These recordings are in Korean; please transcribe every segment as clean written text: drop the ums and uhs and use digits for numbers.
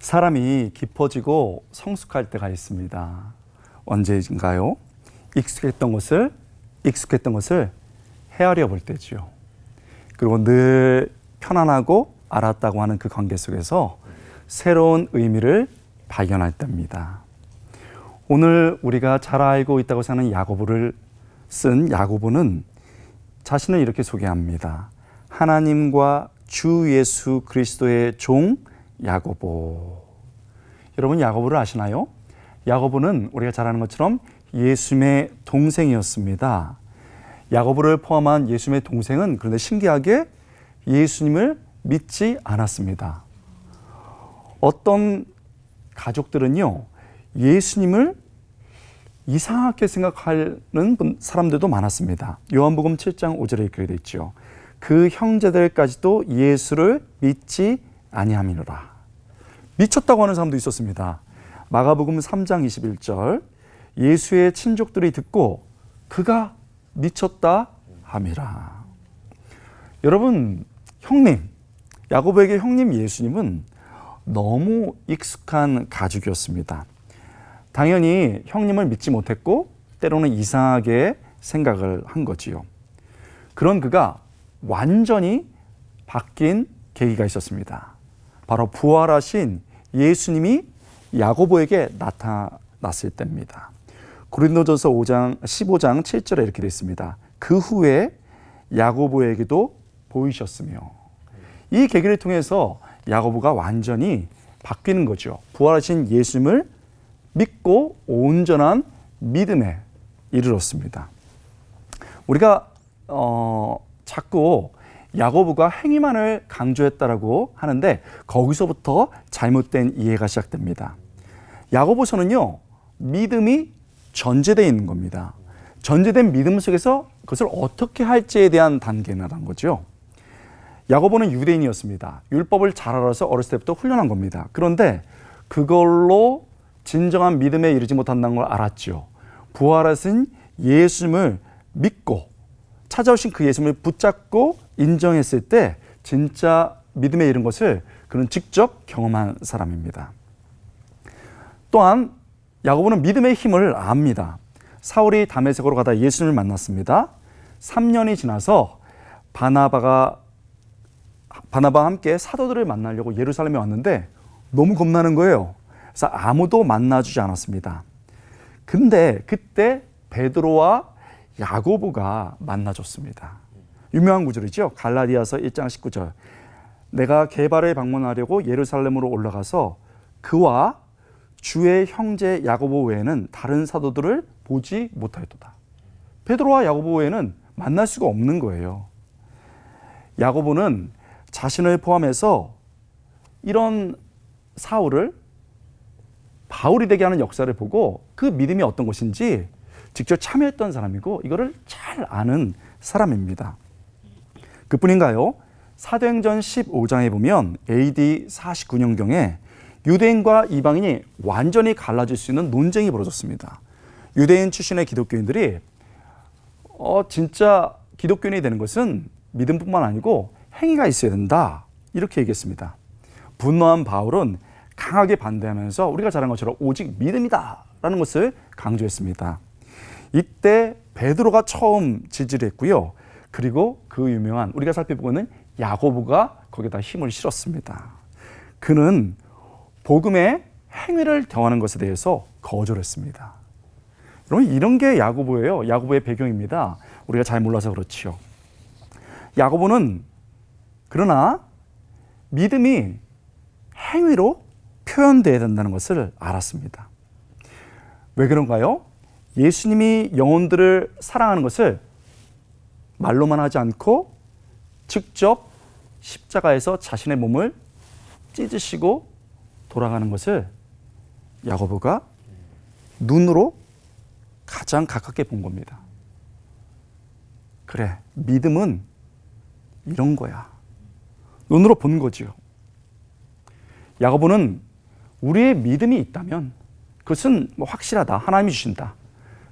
사람이 깊어지고 성숙할 때가 있습니다. 언제인가요? 익숙했던 것을 헤아려 볼 때지요. 그리고 늘 편안하고 알았다고 하는 그 관계 속에서 새로운 의미를 발견할 때입니다. 오늘 우리가 잘 알고 있다고 생각하는 야고보를 쓴 야고보는 자신을 이렇게 소개합니다. 하나님과 주 예수 그리스도의 종 야고보. 여러분 야고보를 아시나요? 야고보는 우리가 잘 아는 것처럼 예수님의 동생이었습니다. 야고보를 포함한 예수님의 동생은 그런데 신기하게 예수님을 믿지 않았습니다. 어떤 가족들은요, 예수님을 이상하게 생각하는 사람들도 많았습니다. 요한복음 7장 5절에 이렇게 되어 있죠. 그 형제들까지도 예수를 믿지 아니함이로라. 미쳤다고 하는 사람도 있었습니다. 마가복음 3장 21절 예수의 친족들이 듣고 그가 미쳤다 함이라. 여러분, 형님, 야고보에게 형님 예수님은 너무 익숙한 가족이었습니다. 당연히 형님을 믿지 못했고 때로는 이상하게 생각을 한 거지요. 그런 그가 완전히 바뀐 계기가 있었습니다. 바로 부활하신 예수님이 야고보에게 나타났을 때입니다. 고린도전서 15장 7절에 이렇게 되어 있습니다. 그 후에 야고보에게도 보이셨으며. 이 계기를 통해서 야고보가 완전히 바뀌는 거죠. 부활하신 예수님을 믿고 온전한 믿음에 이르렀습니다. 우리가 자꾸 야고보가 행위만을 강조했다라고 하는데 거기서부터 잘못된 이해가 시작됩니다. 야고보서는요, 믿음이 전제되어 있는 겁니다. 전제된 믿음 속에서 그것을 어떻게 할지에 대한 단계라는 거죠. 야고보는 유대인이었습니다. 율법을 잘 알아서 어렸을 때부터 훈련한 겁니다. 그런데 그걸로 진정한 믿음에 이르지 못한다는 걸 알았죠. 부활하신 예수님을 믿고 찾아오신 그 예수님을 붙잡고 인정했을 때 진짜 믿음에 이른 것을 그는 직접 경험한 사람입니다. 또한 야고보는 믿음의 힘을 압니다. 사울이 다메섹으로 가다 예수님을 만났습니다. 3년이 지나서 바나바와 함께 사도들을 만나려고 예루살렘에 왔는데 너무 겁나는 거예요. 그래서 아무도 만나주지 않았습니다. 근데 그때 베드로와 야고보가 만나줬습니다. 유명한 구절이죠. 갈라디아서 1장 19절. 내가 게바를 방문하려고 예루살렘으로 올라가서 그와 주의 형제 야고보 외에는 다른 사도들을 보지 못하였도다. 베드로와 야고보 외에는 만날 수가 없는 거예요. 야고보는 자신을 포함해서 이런 사울을 바울이 되게 하는 역사를 보고 그 믿음이 어떤 것인지 직접 참여했던 사람이고 이거를 잘 아는 사람입니다. 그뿐인가요? 사도행전 15장에 보면 AD 49년경에 유대인과 이방인이 완전히 갈라질 수 있는 논쟁이 벌어졌습니다. 유대인 출신의 기독교인들이 진짜 기독교인이 되는 것은 믿음뿐만 아니고 행위가 있어야 된다, 이렇게 얘기했습니다. 분노한 바울은 강하게 반대하면서 우리가 잘 아는 것처럼 오직 믿음이다 라는 것을 강조했습니다. 이때 베드로가 처음 지지를 했고요. 그리고 그 유명한 우리가 살펴보고는 야고보가 거기다 힘을 실었습니다. 그는 복음의 행위를 더하는 것에 대해서 거절했습니다. 여러분, 이런 게 야고보예요. 야고보의 배경입니다. 우리가 잘 몰라서 그렇지요. 야고보는 그러나 믿음이 행위로 표현되어야 된다는 것을 알았습니다. 왜 그런가요? 예수님이 영혼들을 사랑하는 것을 말로만 하지 않고 직접 십자가에서 자신의 몸을 찢으시고 돌아가는 것을 야고보가 눈으로 가장 가깝게 본 겁니다. 그래, 믿음은 이런 거야. 눈으로 본 거지요. 야고보는 우리의 믿음이 있다면 그것은 확실하다. 하나님이 주신다.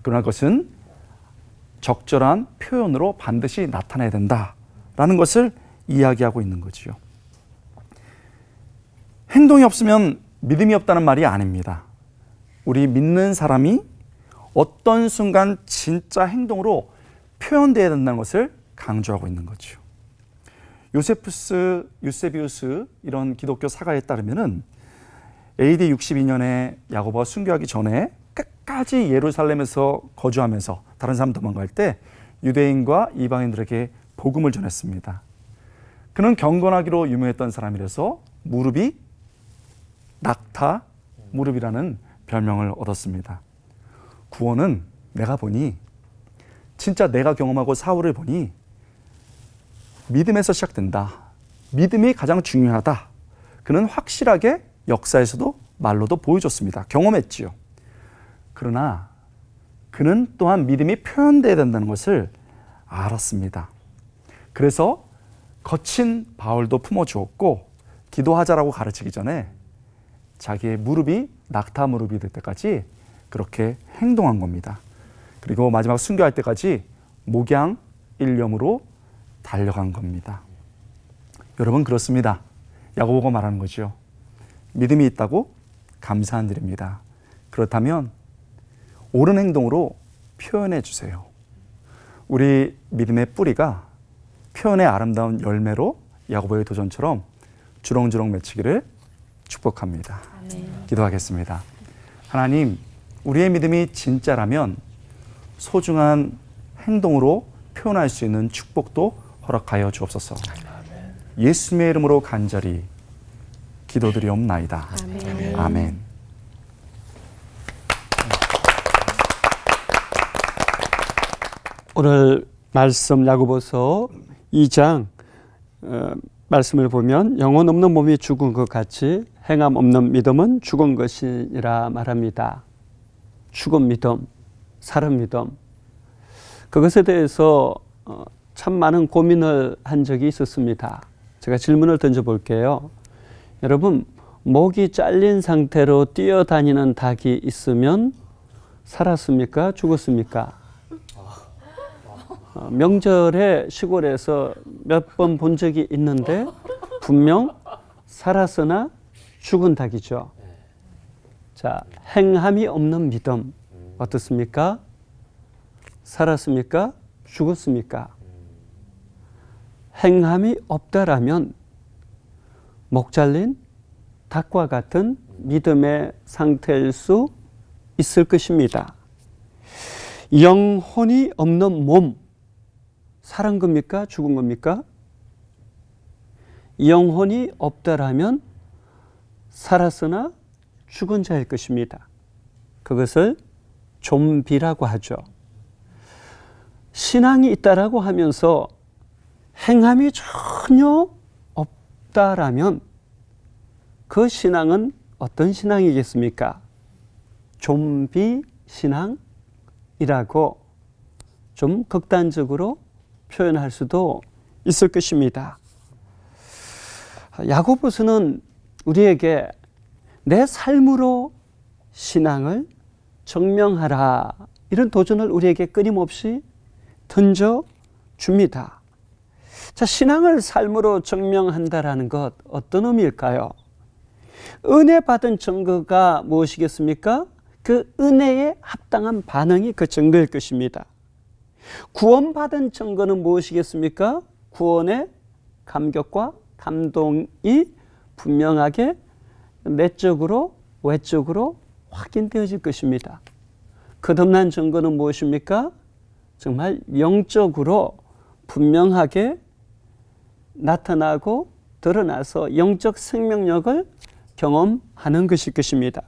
그러나 그것은 적절한 표현으로 반드시 나타나야 된다라는 것을 이야기하고 있는 거지요. 행동이 없으면 믿음이 없다는 말이 아닙니다. 우리 믿는 사람이 어떤 순간 진짜 행동으로 표현되어야 된다는 것을 강조하고 있는 거죠. 유세비우스 이런 기독교 사가에 따르면은 AD 62년에 야고보가 순교하기 전에 끝까지 예루살렘에서 거주하면서 다른 사람 도망갈 때 유대인과 이방인들에게 복음을 전했습니다. 그는 경건하기로 유명했던 사람이라서 무릎이 낙타 무릎이라는 별명을 얻었습니다. 구원은 내가 보니, 진짜 내가 경험하고 사울을 보니 믿음에서 시작된다. 믿음이 가장 중요하다. 그는 확실하게 역사에서도 말로도 보여줬습니다. 경험했지요. 그러나 그는 또한 믿음이 표현되어야 된다는 것을 알았습니다. 그래서 거친 바울도 품어주었고 기도하자라고 가르치기 전에 자기의 무릎이 낙타 무릎이 될 때까지 그렇게 행동한 겁니다. 그리고 마지막 순교할 때까지 목양 일념으로 달려간 겁니다. 여러분, 그렇습니다. 야고보가 말하는 거죠. 믿음이 있다고 감사한 일입니다. 그렇다면 옳은 행동으로 표현해 주세요. 우리 믿음의 뿌리가 표현의 아름다운 열매로 야고보의 도전처럼 주렁주렁 맺히기를 축복합니다. 아멘. 기도하겠습니다. 하나님, 우리의 믿음이 진짜라면 소중한 행동으로 표현할 수 있는 축복도 허락하여 주옵소서. 예수님의 이름으로 간절히 기도드리옵나이다. 아멘. 아멘. 오늘 말씀 야고보서 2장 말씀을 보면 영혼 없는 몸이 죽은 것 같이 행함 없는 믿음은 죽은 것이라 말합니다. 죽은 믿음, 사람 믿음. 그것에 대해서 참 많은 고민을 한 적이 있었습니다. 제가 질문을 던져볼게요. 여러분, 목이 잘린 상태로 뛰어다니는 닭이 있으면 살았습니까? 죽었습니까? 명절에 시골에서 몇 번 본 적이 있는데 분명 살았으나 죽은 닭이죠. 자, 행함이 없는 믿음 어떻습니까? 살았습니까? 죽었습니까? 행함이 없다라면 목 잘린 닭과 같은 믿음의 상태일 수 있을 것입니다. 영혼이 없는 몸, 살은 겁니까? 죽은 겁니까? 영혼이 없다라면 살았으나 죽은 자일 것입니다. 그것을 좀비라고 하죠. 신앙이 있다라고 하면서 행함이 전혀 없다라면 그 신앙은 어떤 신앙이겠습니까? 좀비 신앙이라고 좀 극단적으로 표현할 수도 있을 것입니다. 야고보서는 우리에게 내 삶으로 신앙을 증명하라, 이런 도전을 우리에게 끊임없이 던져줍니다. 자, 신앙을 삶으로 증명한다라는 것 어떤 의미일까요? 은혜 받은 증거가 무엇이겠습니까? 그 은혜에 합당한 반응이 그 증거일 것입니다. 구원받은 증거는 무엇이겠습니까? 구원의 감격과 감동이 분명하게 내적으로 외적으로 확인되어질 것입니다. 거듭난 증거는 무엇입니까? 정말 영적으로 분명하게 나타나고 드러나서 영적 생명력을 경험하는 것일 것입니다.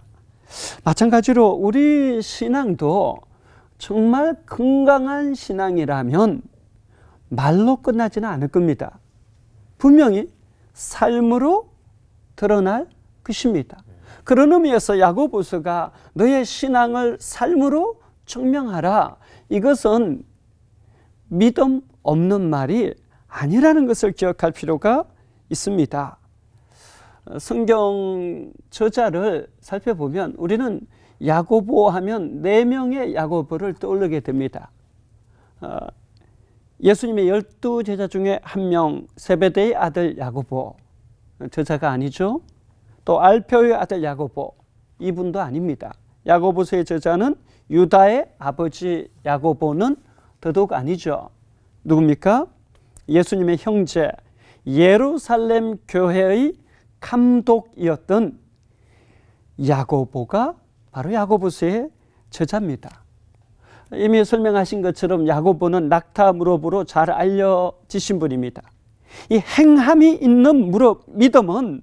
마찬가지로 우리 신앙도 정말 건강한 신앙이라면 말로 끝나지는 않을 겁니다. 분명히 삶으로 드러날 것입니다. 그런 의미에서 야고보서가 너의 신앙을 삶으로 증명하라, 이것은 믿음 없는 말이 아니라는 것을 기억할 필요가 있습니다. 성경 저자를 살펴보면 우리는 야고보 하면 4명의 야고보를 떠올리게 됩니다. 예수님의 12제자 중에 한 명, 세베대의 아들 야고보, 저자가 아니죠. 또 알페오의 아들 야고보, 이분도 아닙니다. 야고보서의 저자는 유다의 아버지 야고보는 더더욱 아니죠. 누굽니까? 예수님의 형제, 예루살렘 교회의 감독이었던 야고보가 바로 야고보서의 저자입니다. 이미 설명하신 것처럼 야고보는 낙타 무릎으로 잘 알려지신 분입니다. 이 행함이 있는 믿음은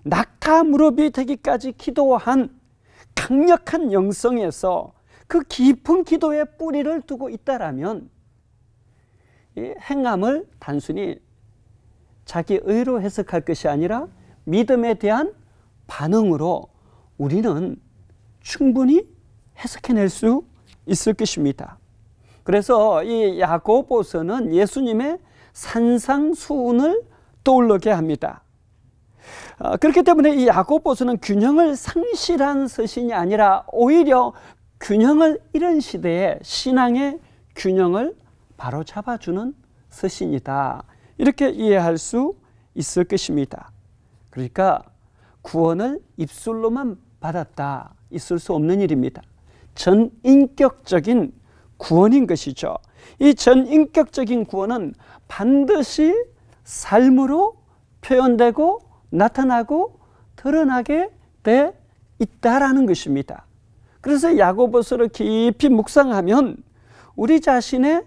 낙타 무릎이 되기까지 기도한 강력한 영성에서 그 깊은 기도에 뿌리를 두고 있다라면 이 행함을 단순히 자기 의로 해석할 것이 아니라 믿음에 대한 반응으로 우리는 충분히 해석해낼 수 있을 것입니다. 그래서 이 야고보서는 예수님의 산상수훈을 떠올리게 합니다. 그렇기 때문에 이 야고보서는 균형을 상실한 서신이 아니라 오히려 균형을 잃은 시대에 신앙의 균형을 바로 잡아주는 서신이다. 이렇게 이해할 수 있을 것입니다. 그러니까 구원을 입술로만 받았다. 있을 수 없는 일입니다. 전인격적인 구원인 것이죠. 이 전인격적인 구원은 반드시 삶으로 표현되고 나타나고 드러나게 돼 있다라는 것입니다. 그래서 야고보서를 깊이 묵상하면 우리 자신의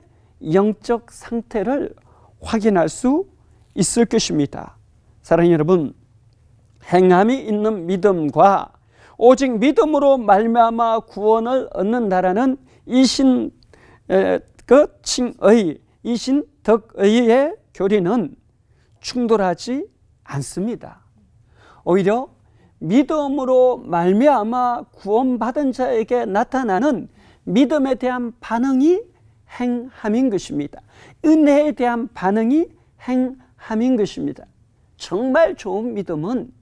영적 상태를 확인할 수 있을 것입니다. 사랑하는 여러분, 행함이 있는 믿음과 오직 믿음으로 말미암아 구원을 얻는다라는 이신칭의, 이신덕의의 교리는 충돌하지 않습니다. 오히려 믿음으로 말미암아 구원받은 자에게 나타나는 믿음에 대한 반응이 행함인 것입니다. 은혜에 대한 반응이 행함인 것입니다. 정말 좋은 믿음은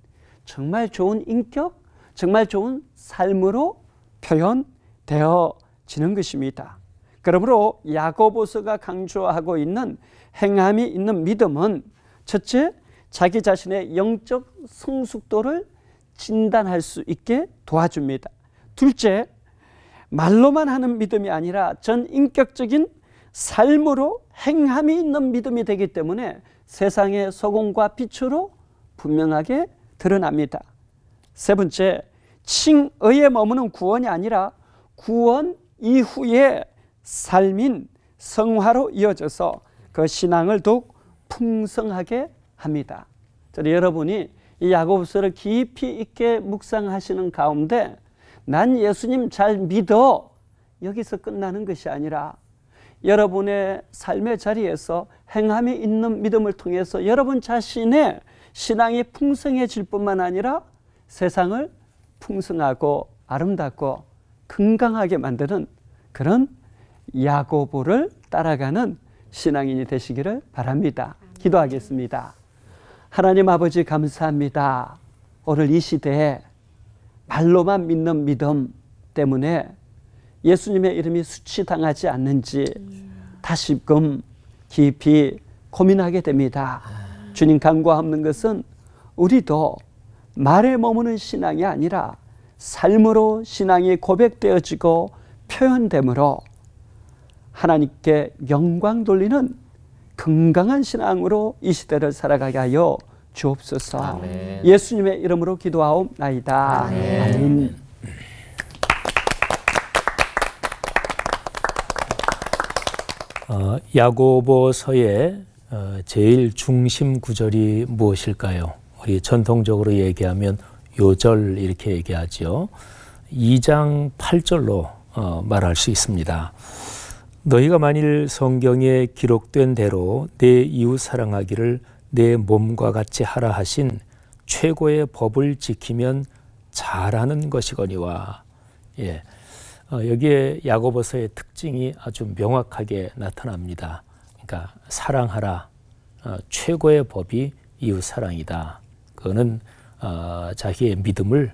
정말 좋은 인격, 정말 좋은 삶으로 표현되어지는 것입니다. 그러므로 야고보서가 강조하고 있는 행함이 있는 믿음은 첫째, 자기 자신의 영적 성숙도를 진단할 수 있게 도와줍니다. 둘째, 말로만 하는 믿음이 아니라 전인격적인 삶으로 행함이 있는 믿음이 되기 때문에 세상의 소금과 빛으로 분명하게 드러납니다. 세 번째, 칭의에 머무는 구원이 아니라 구원 이후의 삶인 성화로 이어져서 그 신앙을 더욱 풍성하게 합니다. 저는 여러분이 이 야고보서를 깊이 있게 묵상하시는 가운데 난 예수님 잘 믿어 여기서 끝나는 것이 아니라 여러분의 삶의 자리에서 행함이 있는 믿음을 통해서 여러분 자신의 신앙이 풍성해질 뿐만 아니라 세상을 풍성하고 아름답고 건강하게 만드는 그런 야고보를 따라가는 신앙인이 되시기를 바랍니다. 기도하겠습니다. 하나님 아버지 감사합니다. 오늘 이 시대에 말로만 믿는 믿음 때문에 예수님의 이름이 수치당하지 않는지 다시금 깊이 고민하게 됩니다. 주님 간구하는 것은 우리도 말에 머무는 신앙이 아니라 삶으로 신앙이 고백되어지고 표현되므로 하나님께 영광 돌리는 건강한 신앙으로 이 시대를 살아가게 하여 주옵소서. 아멘. 예수님의 이름으로 기도하옵나이다. 아멘. 야고보서의 제일 중심 구절이 무엇일까요? 우리 전통적으로 얘기하면 요절 이렇게 얘기하죠. 2장 8절로 말할 수 있습니다. 너희가 만일 성경에 기록된 대로 내 이웃 사랑하기를 내 몸과 같이 하라 하신 최고의 법을 지키면 잘하는 것이거니와. 예. 여기에 야고보서의 특징이 아주 명확하게 나타납니다. 그러니까 사랑하라. 최고의 법이 이웃 사랑이다. 그거는 자기의 믿음을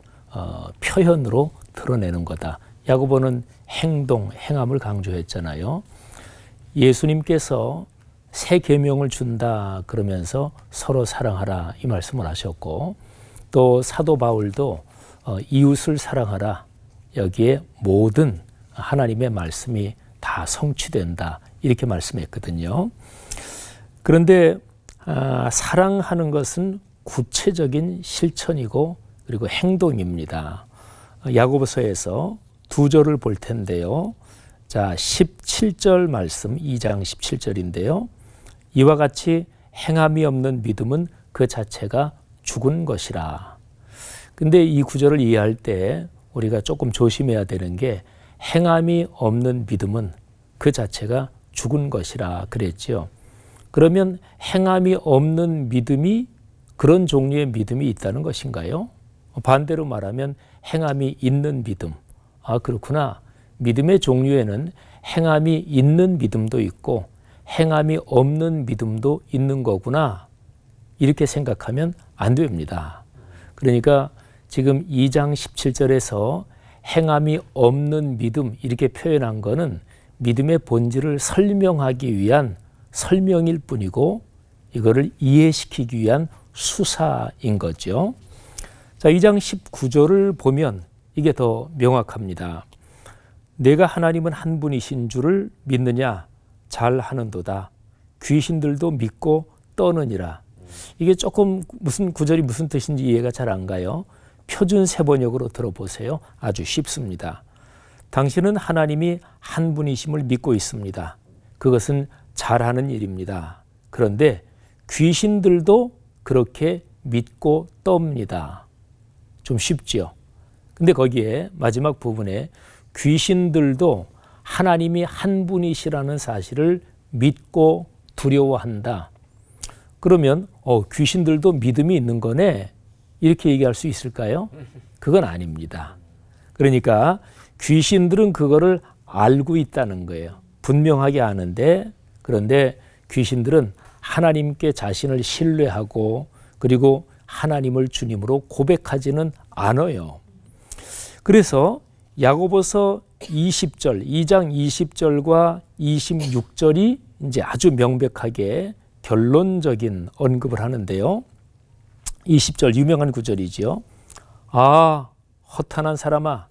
표현으로 드러내는 거다. 야고보는 행동, 행함을 강조했잖아요. 예수님께서 새 계명을 준다 그러면서 서로 사랑하라 이 말씀을 하셨고 또 사도 바울도 이웃을 사랑하라. 여기에 모든 하나님의 말씀이 다 성취된다. 이렇게 말씀했거든요. 그런데 사랑하는 것은 구체적인 실천이고 그리고 행동입니다. 야고보서에서 두 절을 볼 텐데요. 자, 17절 말씀 2장 17절인데요. 이와 같이 행함이 없는 믿음은 그 자체가 죽은 것이라. 근데 이 구절을 이해할 때 우리가 조금 조심해야 되는 게 행함이 없는 믿음은 그 자체가 죽은 것이라 그랬죠. 그러면 행함이 없는 믿음이 그런 종류의 믿음이 있다는 것인가요? 반대로 말하면 행함이 있는 믿음. 아, 그렇구나. 믿음의 종류에는 행함이 있는 믿음도 있고 행함이 없는 믿음도 있는 거구나. 이렇게 생각하면 안 됩니다. 그러니까 지금 2장 17절에서 행함이 없는 믿음 이렇게 표현한 거는 믿음의 본질을 설명하기 위한 설명일 뿐이고 이거를 이해시키기 위한 수사인 거죠. 자, 2장 19절을 보면 이게 더 명확합니다. 내가 하나님은 한 분이신 줄을 믿느냐? 잘 하는도다. 귀신들도 믿고 떠느니라. 이게 조금 무슨 구절이 무슨 뜻인지 이해가 잘 안 가요. 표준 세번역으로 들어보세요. 아주 쉽습니다. 당신은 하나님이 한 분이심을 믿고 있습니다. 그것은 잘하는 일입니다. 그런데 귀신들도 그렇게 믿고 떱니다. 좀 쉽죠? 근데 거기에 마지막 부분에 귀신들도 하나님이 한 분이시라는 사실을 믿고 두려워한다. 그러면 귀신들도 믿음이 있는 거네. 이렇게 얘기할 수 있을까요? 그건 아닙니다. 그러니까 귀신들은 그거를 알고 있다는 거예요. 분명하게 아는데 그런데 귀신들은 하나님께 자신을 신뢰하고 그리고 하나님을 주님으로 고백하지는 않아요. 그래서 야고보서 20절, 2장 20절과 26절이 이제 아주 명백하게 결론적인 언급을 하는데요. 20절 유명한 구절이지요. 아, 허탄한 사람아,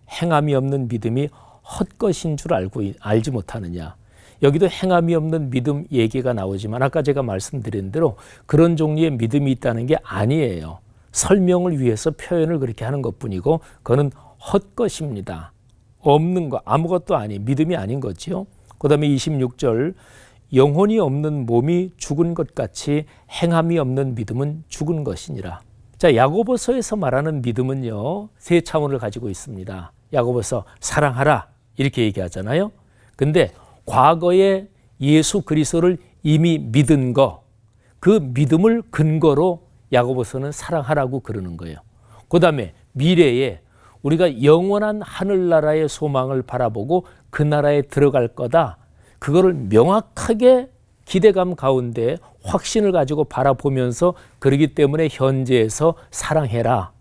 행함이 없는 믿음이 헛것인 줄 알지 못하느냐. 여기도 행함이 없는 믿음 얘기가 나오지만 아까 제가 말씀드린 대로 그런 종류의 믿음이 있다는 게 아니에요. 설명을 위해서 표현을 그렇게 하는 것뿐이고 그거는 헛것입니다. 없는 거 아무것도 믿음이 아닌 거지요. 그 다음에 26절 영혼이 없는 몸이 죽은 것 같이 행함이 없는 믿음은 죽은 것이니라. 자, 야고보서에서 말하는 믿음은요, 세 차원을 가지고 있습니다. 야고보서 사랑하라 이렇게 얘기하잖아요. 근데 과거에 예수 그리스도를 이미 믿은 거, 그 믿음을 근거로 야고보서는 사랑하라고 그러는 거예요. 그 다음에 미래에 우리가 영원한 하늘나라의 소망을 바라보고 그 나라에 들어갈 거다. 그거를 명확하게 기대감 가운데 확신을 가지고 바라보면서 그러기 때문에 현재에서 사랑해라.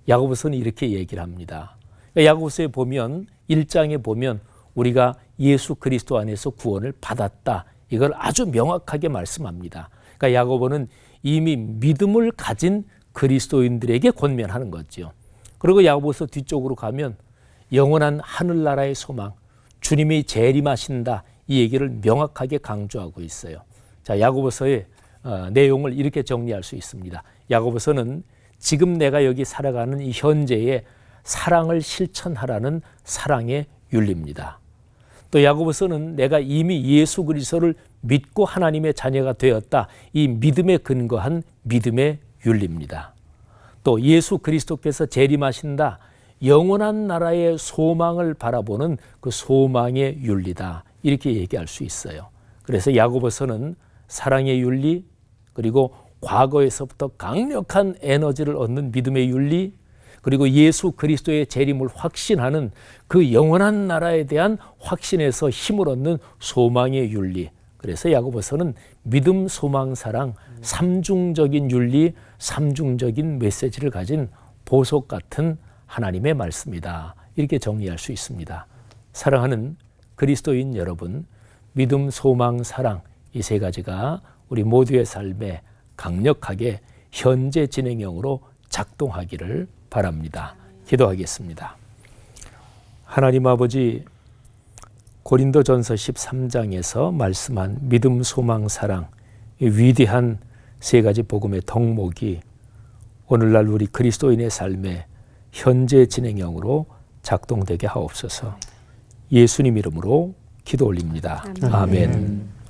야고보서는 이렇게 얘기를 합니다. 야고보서에 보면 1장에 보면 우리가 예수 그리스도 안에서 구원을 받았다. 이걸 아주 명확하게 말씀합니다. 그러니까 야고보는 이미 믿음을 가진 그리스도인들에게 권면하는 거죠. 그리고 야고보서 뒤쪽으로 가면 영원한 하늘나라의 소망, 주님이 재림하신다. 이 얘기를 명확하게 강조하고 있어요. 자, 야고보서의 내용을 이렇게 정리할 수 있습니다. 야고보서는 지금 내가 여기 살아가는 이 현재의 사랑을 실천하라는 사랑의 윤리입니다. 또 야고보서는 내가 이미 예수 그리스도를 믿고 하나님의 자녀가 되었다. 이 믿음에 근거한 믿음의 윤리입니다. 또 예수 그리스도께서 재림하신다. 영원한 나라의 소망을 바라보는 그 소망의 윤리다. 이렇게 얘기할 수 있어요. 그래서 야고보서는 사랑의 윤리, 그리고 과거에서부터 강력한 에너지를 얻는 믿음의 윤리, 그리고 예수 그리스도의 재림을 확신하는 그 영원한 나라에 대한 확신에서 힘을 얻는 소망의 윤리. 그래서 야고보서는 믿음, 소망, 사랑, 삼중적인 윤리, 삼중적인 메시지를 가진 보석 같은 하나님의 말씀이다. 이렇게 정리할 수 있습니다. 사랑하는 그리스도인 여러분, 믿음, 소망, 사랑 이 세 가지가 우리 모두의 삶에 강력하게 현재 진행형으로 작동하기를 바랍니다. 기도하겠습니다. 하나님 아버지, 고린도전서 13장에서 말씀한 믿음, 소망, 사랑, 이 위대한 세 가지 복음의 덕목이 오늘날 우리 그리스도인의 삶에 현재 진행형으로 작동되게 하옵소서. 예수님 이름으로 기도 올립니다. 아멘.